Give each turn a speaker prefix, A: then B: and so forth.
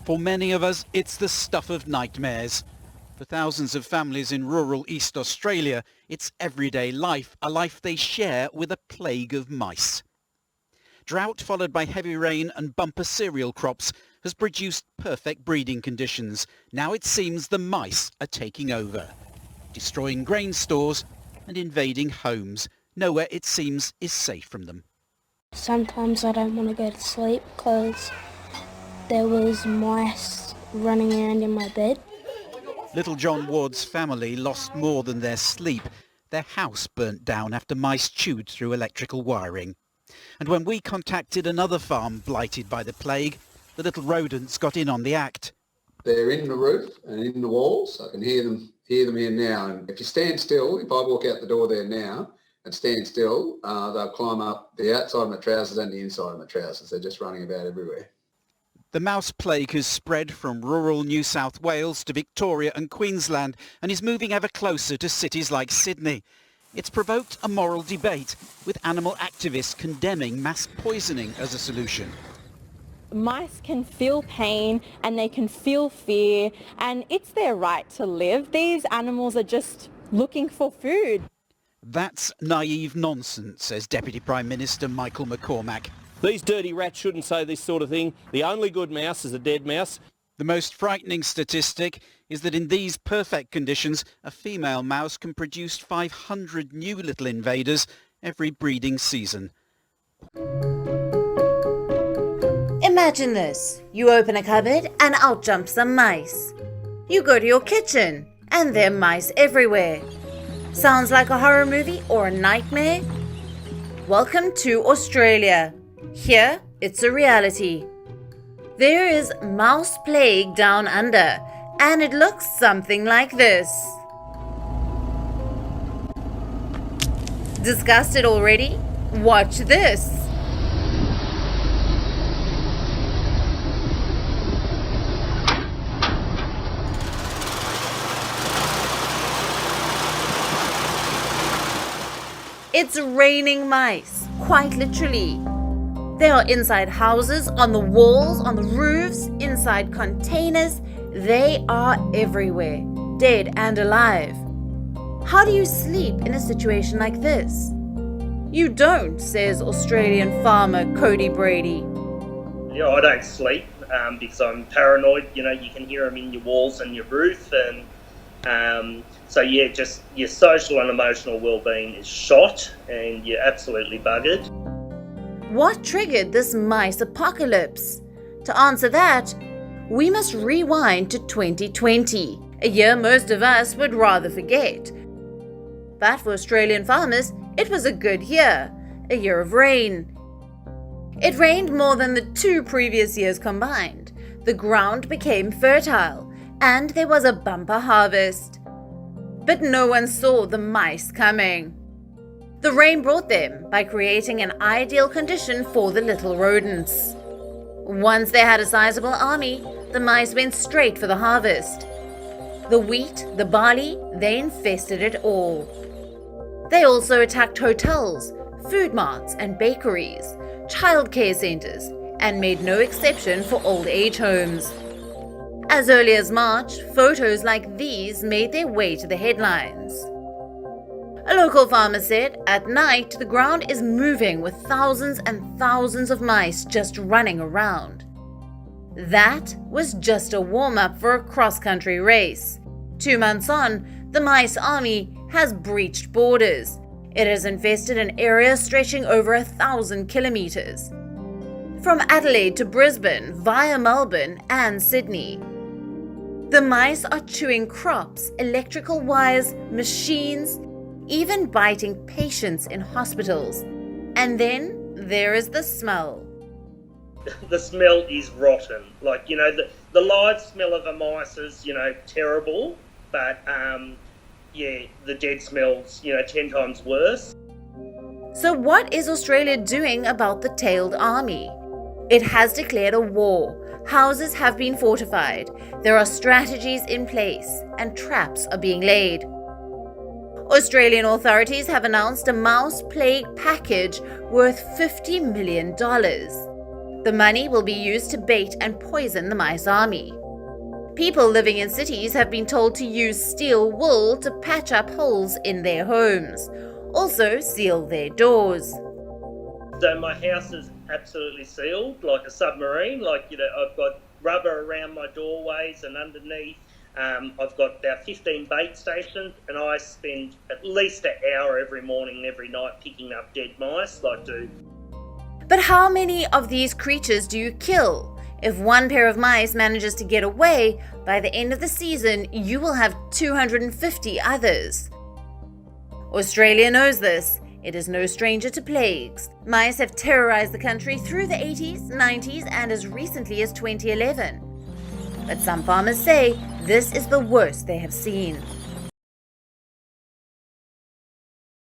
A: For many of us, it's the stuff of nightmares. For thousands of families in rural East Australia, it's everyday life, a life they share with a plague of mice. Drought followed by heavy rain and bumper cereal crops has produced perfect breeding conditions. Now it seems the mice are taking over, destroying grain stores and invading homes. Nowhere, it seems, is safe from them.
B: Sometimes I don't want to go to sleep because there was mice running around in my bed.
A: Little John Ward's family lost more than their sleep. Their house burnt down after mice chewed through electrical wiring. And when we contacted another farm blighted by the plague, the little rodents got in on the act.
C: They're in the roof and in the walls. I can hear them here now. And if you stand still, if I walk out the door there now and stand still, they'll climb up the outside of my trousers and the inside of my trousers. They're just running about everywhere.
A: The mouse plague has spread from rural New South Wales to Victoria and Queensland and is moving ever closer to cities like Sydney. It's provoked a moral debate, with animal activists condemning mass poisoning as a solution.
D: Mice can feel pain and they can feel fear, and it's their right to live. These animals are just looking for food.
A: That's naive nonsense, says Deputy Prime Minister Michael McCormack.
E: These dirty rats shouldn't say this sort of thing. The only good mouse is a dead mouse.
A: The most frightening statistic is that in these perfect conditions, a female mouse can produce 500 new little invaders every breeding season.
F: Imagine this. You open a cupboard and out jump some mice. You go to your kitchen and there are mice everywhere. Sounds like a horror movie or a nightmare? Welcome to Australia. Here, it's a reality. There is mouse plague down under, and it looks something like this. Disgusted already? Watch this. It's raining mice, quite literally. They are inside houses, on the walls, on the roofs, inside containers. They are everywhere, dead and alive. How do you sleep in a situation like this? You don't, says Australian farmer Cody Brady.
G: Yeah, I don't sleep because I'm paranoid. You know, you can hear them in your walls and your roof, and so yeah, just your social and emotional well-being is shot, and you're absolutely buggered.
F: What triggered this mice apocalypse? To answer that, we must rewind to 2020, a year most of us would rather forget. But for Australian farmers, it was a good year, a year of rain. It rained more than the 2 previous years combined. The ground became fertile, and there was a bumper harvest. But no one saw the mice coming. The rain brought them by creating an ideal condition for the little rodents. Once they had a sizable army, the mice went straight for the harvest. The wheat, the barley, they infested it all. They also attacked hotels, food marts and bakeries, childcare centres, and made no exception for old age homes. As early as March, photos like these made their way to the headlines. A local farmer said, at night the ground is moving with thousands and thousands of mice just running around. That was just a warm-up for a cross-country race. 2 months on, the mice army has breached borders. It has infested an area stretching over 1,000 kilometres. From Adelaide to Brisbane, via Melbourne and Sydney. The mice are chewing crops, electrical wires, machines, even biting patients in hospitals. And then there is the smell.
G: The smell is rotten. Like, you know, the live smell of a mice is, you know, terrible, but yeah, the dead smell's, 10 times worse.
F: So what is Australia doing about the tailed army? It has declared a war. Houses have been fortified. There are strategies in place and traps are being laid. Australian authorities have announced a mouse plague package worth $50 million. The money will be used to bait and poison the mice army. People living in cities have been told to use steel wool to patch up holes in their homes. Also seal their doors.
G: So my house is absolutely sealed, like a submarine. Like, I've got rubber around my doorways and underneath. I've got about 15 bait stations, and I spend at least an hour every morning and every night picking up dead mice,
F: But how many of these creatures do you kill? If one pair of mice manages to get away, by the end of the season, you will have 250 others. Australia knows this. It is no stranger to plagues. Mice have terrorized the country through the 80s, 90s, and as recently as 2011. But some farmers say this is the worst they have seen.